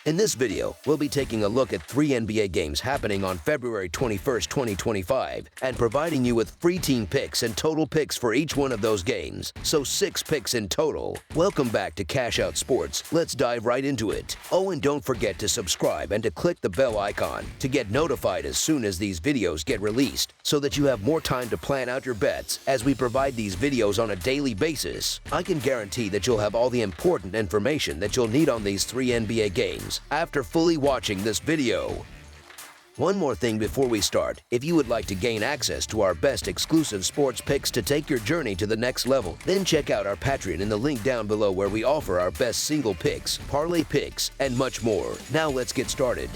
In this video, we'll be taking a look at 3 NBA games happening on February 21st, 2025, and providing you with free team picks and total picks for each one of those games, so 6 picks in total. Welcome back to Cash Out Sports. Let's dive right into it. Oh, and don't forget to subscribe and to click the bell icon to get notified as soon as these videos get released, so that you have more time to plan out your bets as we provide these videos on a daily basis. I can guarantee that you'll have all the important information that you'll need on these 3 NBA games after fully watching this video. One more thing before we start. If you would like to gain access to our best exclusive sports picks to take your journey to the next level, then check out our Patreon in the link down below, where we offer our best single picks, parlay picks, and much more. Now let's get started.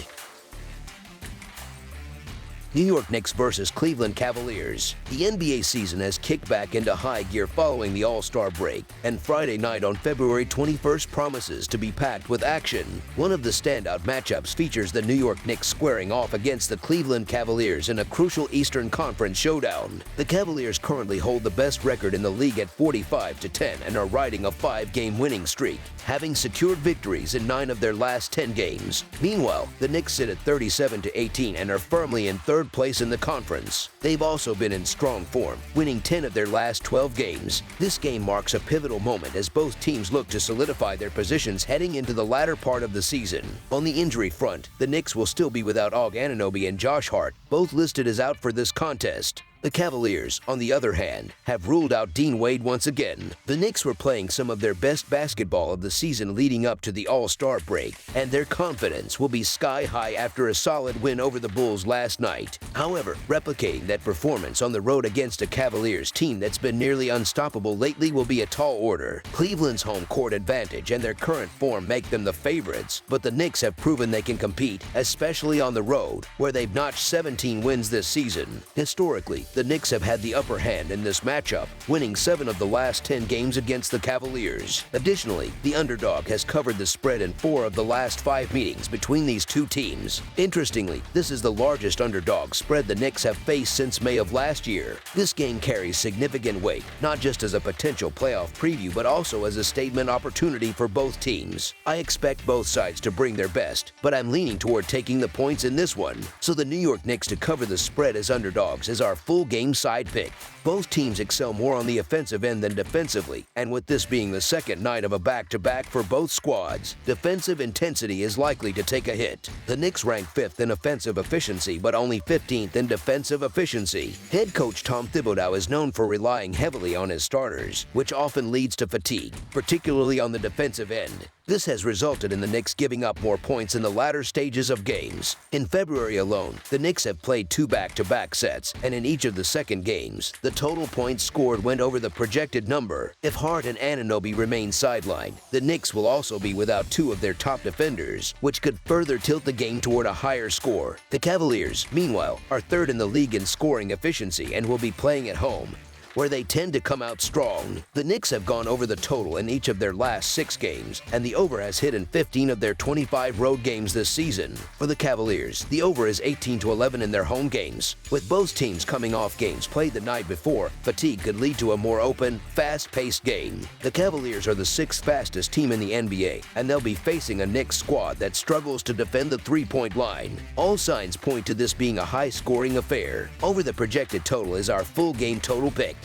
New York Knicks versus Cleveland Cavaliers. The NBA season has kicked back into high gear following the All-Star break, and Friday night on February 21st promises to be packed with action. One of the standout matchups features the New York Knicks squaring off against the Cleveland Cavaliers in a crucial Eastern Conference showdown. The Cavaliers currently hold the best record in the league at 45-10 and are riding a 5-game winning streak, having secured victories in 9 of their last 10 games. Meanwhile, the Knicks sit at 37-18 and are firmly in third place in the conference. They've also been in strong form, winning 10 of their last 12 games. This game marks a pivotal moment as both teams look to solidify their positions heading into the latter part of the season. On the injury front, the Knicks will still be without Og Anunoby and Josh Hart, both listed as out for this contest. The Cavaliers, on the other hand, have ruled out Dean Wade once again. The Knicks were playing some of their best basketball of the season leading up to the All-Star break, and their confidence will be sky high after a solid win over the Bulls last night. However, replicating that performance on the road against a Cavaliers team that's been nearly unstoppable lately will be a tall order. Cleveland's home court advantage and their current form make them the favorites, but the Knicks have proven they can compete, especially on the road, where they've notched 17 wins this season. Historically, the Knicks have had the upper hand in this matchup, winning 7 of the last 10 games against the Cavaliers. Additionally, the underdog has covered the spread in 4 of the last 5 meetings between these two teams. Interestingly, this is the largest underdog spread the Knicks have faced since May of last year. This game carries significant weight, not just as a potential playoff preview, but also as a statement opportunity for both teams. I expect both sides to bring their best, but I'm leaning toward taking the points in this one. So the New York Knicks to cover the spread as underdogs is our full game side pick. Both teams excel more on the offensive end than defensively, and with this being the second night of a back-to-back for both squads, defensive intensity is likely to take a hit. The Knicks rank 5th in offensive efficiency, but only 15th in defensive efficiency. Head coach Tom Thibodeau is known for relying heavily on his starters, which often leads to fatigue, particularly on the defensive end. This has resulted in the Knicks giving up more points in the latter stages of games. In February alone, the Knicks have played 2 back-to-back sets, and in each of the second games, the total points scored went over the projected number. If Hart and Anunoby remain sidelined, the Knicks will also be without 2 of their top defenders, which could further tilt the game toward a higher score. The Cavaliers, meanwhile, are 3rd in the league in scoring efficiency and will be playing at home, where they tend to come out strong. The Knicks have gone over the total in each of their last 6 games, and the over has hit in 15 of their 25 road games this season. For the Cavaliers, the over is 18-11 in their home games. With both teams coming off games played the night before, fatigue could lead to a more open, fast-paced game. The Cavaliers are the 6th fastest team in the NBA, and they'll be facing a Knicks squad that struggles to defend the three-point line. All signs point to this being a high-scoring affair. Over the projected total is our full game total pick.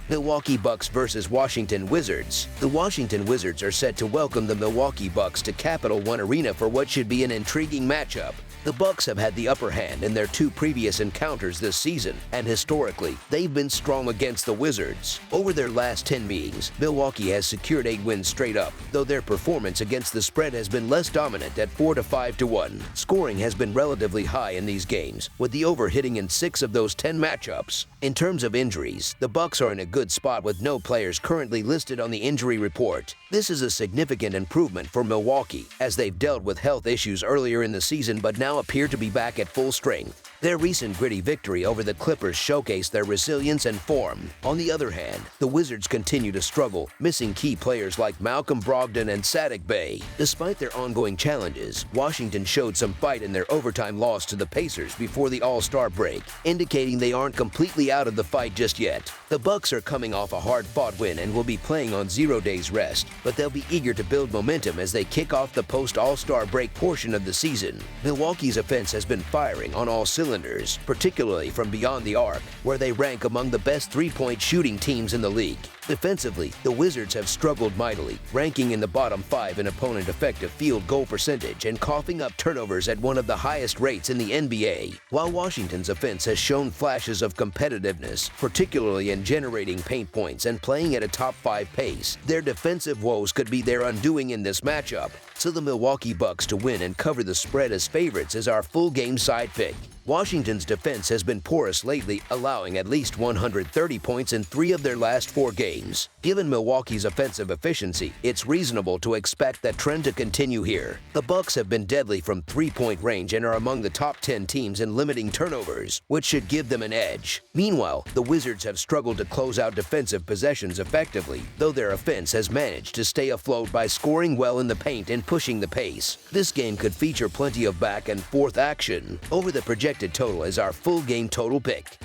Milwaukee Bucks versus Washington Wizards. The Washington Wizards are set to welcome the Milwaukee Bucks to Capital One Arena for what should be an intriguing matchup. The Bucks have had the upper hand in their 2 previous encounters this season, and historically, they've been strong against the Wizards. Over their last 10 meetings, Milwaukee has secured 8 wins straight up, though their performance against the spread has been less dominant at 4-5-1. Scoring has been relatively high in these games, with the over hitting in 6 of those 10 matchups. In terms of injuries, the Bucks are in a good spot with no players currently listed on the injury report. This is a significant improvement for Milwaukee, as they've dealt with health issues earlier in the season but now now appear to be back at full strength. Their recent gritty victory over the Clippers showcased their resilience and form. On the other hand, the Wizards continue to struggle, missing key players like Malcolm Brogdon and Saddiq Bey. Despite their ongoing challenges, Washington showed some fight in their overtime loss to the Pacers before the All-Star break, indicating they aren't completely out of the fight just yet. The Bucks are coming off a hard-fought win and will be playing on 0 days rest, but they'll be eager to build momentum as they kick off the post-All-Star break portion of the season. Milwaukee's offense has been firing on all cylinders, particularly from beyond the arc, where they rank among the best three-point shooting teams in the league. Defensively, the Wizards have struggled mightily, ranking in the bottom 5 in opponent effective field goal percentage and coughing up turnovers at one of the highest rates in the NBA. While Washington's offense has shown flashes of competitiveness, particularly in generating paint points and playing at a top 5 pace, their defensive woes could be their undoing in this matchup. So the Milwaukee Bucks to win and cover the spread as favorites is our full game side pick. Washington's defense has been porous lately, allowing at least 130 points in 3 of their last 4 games. Given Milwaukee's offensive efficiency, it's reasonable to expect that trend to continue here. The Bucks have been deadly from 3-point range and are among the top 10 teams in limiting turnovers, which should give them an edge. Meanwhile, the Wizards have struggled to close out defensive possessions effectively, though their offense has managed to stay afloat by scoring well in the paint and pushing the pace. This game could feature plenty of back and forth action. Over the projected total is our full game total pick.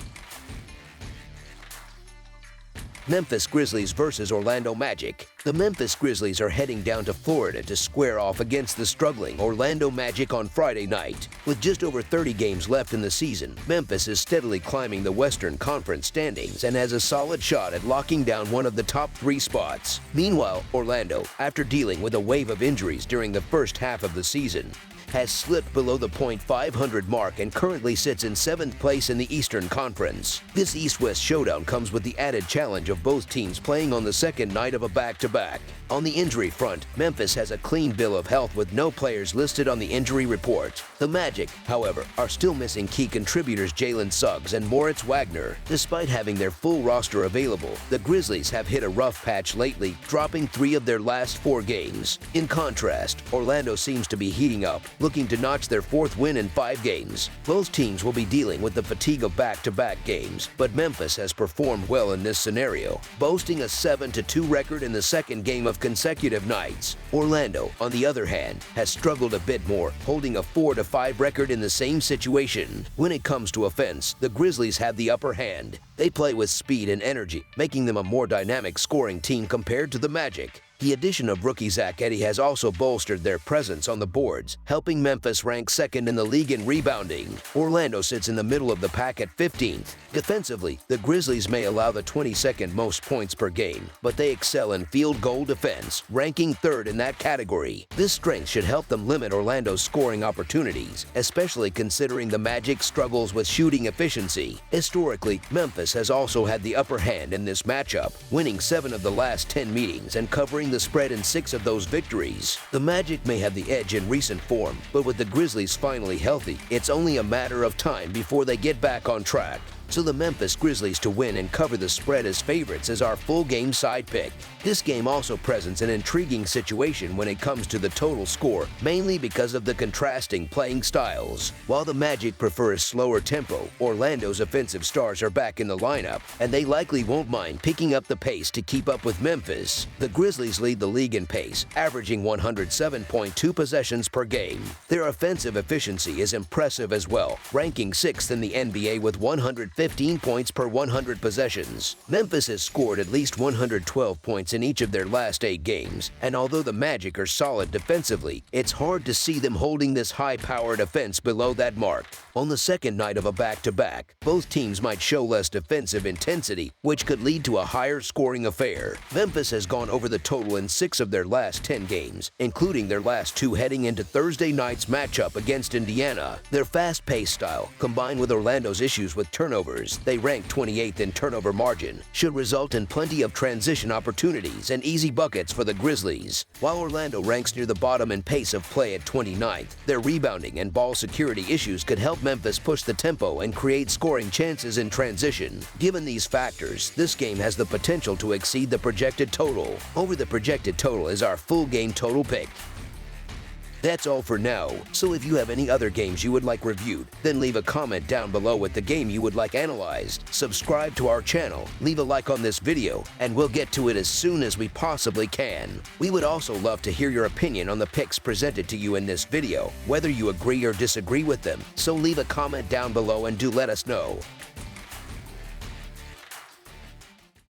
Memphis Grizzlies versus Orlando Magic. The Memphis Grizzlies are heading down to Florida to square off against the struggling Orlando Magic on Friday night. With just over 30 games left in the season, Memphis is steadily climbing the Western Conference standings and has a solid shot at locking down one of the top 3 spots. Meanwhile, Orlando, after dealing with a wave of injuries during the first half of the season, has slipped below the .500 mark and currently sits in 7th place in the Eastern Conference. This East-West showdown comes with the added challenge of both teams playing on the second night of a back-to-back. On the injury front, Memphis has a clean bill of health with no players listed on the injury report. The Magic, however, are still missing key contributors Jalen Suggs and Moritz Wagner. Despite having their full roster available, the Grizzlies have hit a rough patch lately, dropping 3 of their last 4 games. In contrast, Orlando seems to be heating up, looking to notch their 4th win in 5 games. Both teams will be dealing with the fatigue of back-to-back games, but Memphis has performed well in this scenario, boasting a 7-2 record in the second game of consecutive nights. Orlando, on the other hand, has struggled a bit more, holding a 4-5 record in the same situation. When it comes to offense, the Grizzlies have the upper hand. They play with speed and energy, making them a more dynamic scoring team compared to the Magic. The addition of rookie Zach Edey has also bolstered their presence on the boards, helping Memphis rank 2nd in the league in rebounding. Orlando sits in the middle of the pack at 15th. Defensively, the Grizzlies may allow the 22nd most points per game, but they excel in field goal defense, ranking 3rd in that category. This strength should help them limit Orlando's scoring opportunities, especially considering the Magic struggles with shooting efficiency. Historically, Memphis has also had the upper hand in this matchup, winning 7 of the last 10 meetings and covering the spread in 6 of those victories. The Magic may have the edge in recent form, but with the Grizzlies finally healthy, it's only a matter of time before they get back on track. So the Memphis Grizzlies to win and cover the spread as favorites is our full game side pick. This game also presents an intriguing situation when it comes to the total score, mainly because of the contrasting playing styles. While the Magic prefer a slower tempo, Orlando's offensive stars are back in the lineup, and they likely won't mind picking up the pace to keep up with Memphis. The Grizzlies lead the league in pace, averaging 107.2 possessions per game. Their offensive efficiency is impressive as well, ranking 6th in the NBA with 115 points per 100 possessions. Memphis has scored at least 112 points in each of their last 8 games, and although the Magic are solid defensively, it's hard to see them holding this high-powered offense below that mark. On the second night of a back-to-back, both teams might show less defensive intensity, which could lead to a higher scoring affair. Memphis has gone over the total in 6 of their last 10 games, including their last 2 heading into Thursday night's matchup against Indiana. Their fast-paced style, combined with Orlando's issues with turnovers, they rank 28th in turnover margin, should result in plenty of transition opportunities and easy buckets for the Grizzlies. While Orlando ranks near the bottom in pace of play at 29th, their rebounding and ball security issues could help Memphis push the tempo and create scoring chances in transition. Given these factors, this game has the potential to exceed the projected total. Over the projected total is our full game total pick. That's all for now, so if you have any other games you would like reviewed, then leave a comment down below with the game you would like analyzed. Subscribe to our channel, leave a like on this video, and we'll get to it as soon as we possibly can. We would also love to hear your opinion on the picks presented to you in this video, whether you agree or disagree with them, so leave a comment down below and do let us know.